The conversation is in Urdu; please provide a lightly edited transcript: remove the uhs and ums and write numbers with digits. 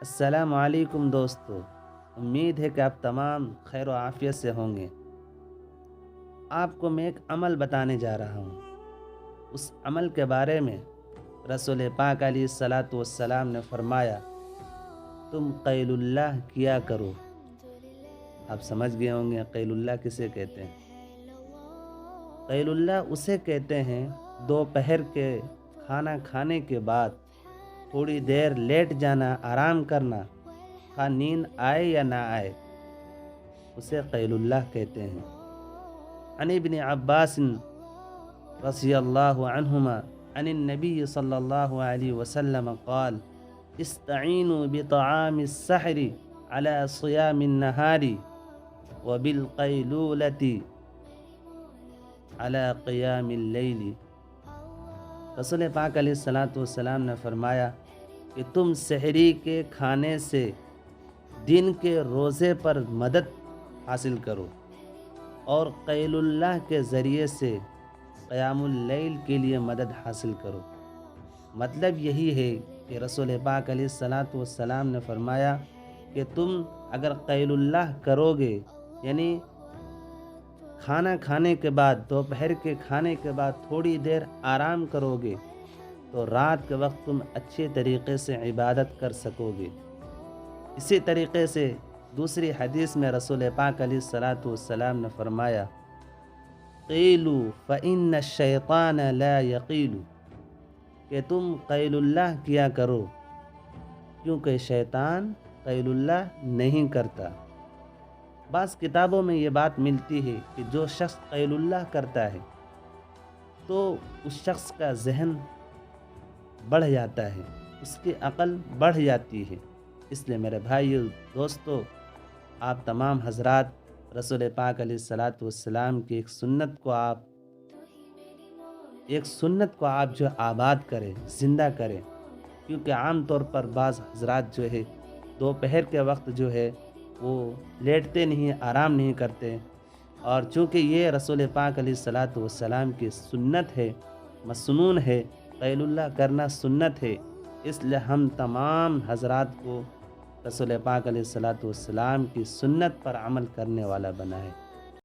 السلام علیکم دوستو، امید ہے کہ آپ تمام خیر و عافیت سے ہوں گے۔ آپ کو میں ایک عمل بتانے جا رہا ہوں۔ اس عمل کے بارے میں رسول پاک علیہ الصلاۃ والسلام نے فرمایا، تم قیل اللہ کیا کرو۔ آپ سمجھ گئے ہوں گے قیل اللہ کسے کہتے ہیں۔ قیل اللہ اسے کہتے ہیں دوپہر کے کھانا کھانے کے بعد تھوڑی دیر لیٹ جانا، آرام کرنا، خواہ نیند آئے یا نہ آئے، اسے قیل اللہ کہتے ہیں۔ عن ابن عباس رضی اللہ عنہما عن النبی صلی اللہ علیہ وسلم قال استعینوا بطعام السحر على صیام النہار وبالقیلولة على قیام اللیل۔ رسول پاک علیہ الصلاۃ والسلام نے فرمایا کہ تم سحری کے کھانے سے دن کے روزے پر مدد حاصل کرو، اور قیل اللہ کے ذریعے سے قیام اللیل کے لیے مدد حاصل کرو۔ مطلب یہی ہے کہ رسول پاک علیہ الصلاۃ والسلام نے فرمایا کہ تم اگر قیل اللہ کرو گے، یعنی کھانا کھانے کے بعد، دوپہر کے کھانے کے بعد تھوڑی دیر آرام کرو گے، تو رات کے وقت تم اچھے طریقے سے عبادت کر سکو گے۔ اسی طریقے سے دوسری حدیث میں رسول پاک علیہ الصلاۃ والسلام نے فرمایا قیلوا فإن الشیطان لا یقیل، کہ تم قیل اللہ کیا کرو کیونکہ شیطان قیل اللہ نہیں کرتا۔ بعض کتابوں میں یہ بات ملتی ہے کہ جو شخص قیل اللہ کرتا ہے تو اس شخص کا ذہن بڑھ جاتا ہے، اس کی عقل بڑھ جاتی ہے۔ اس لیے میرے بھائیو دوستو، آپ تمام حضرات رسول پاک علیہ الصلاۃ والسلام کی ایک سنت کو آپ جو آباد کریں، زندہ کریں، کیونکہ عام طور پر بعض حضرات جو ہے دوپہر کے وقت جو ہے وہ لیٹتے نہیں، آرام نہیں کرتے، اور چونکہ یہ رسول پاک علیہ الصلاۃ والسلام کی سنت ہے، مسنون ہے، قیل اللہ کرنا سنت ہے، اس لیے ہم تمام حضرات کو رسول پاک علیہ الصلاۃ والسلام کی سنت پر عمل کرنے والا بنا ہے۔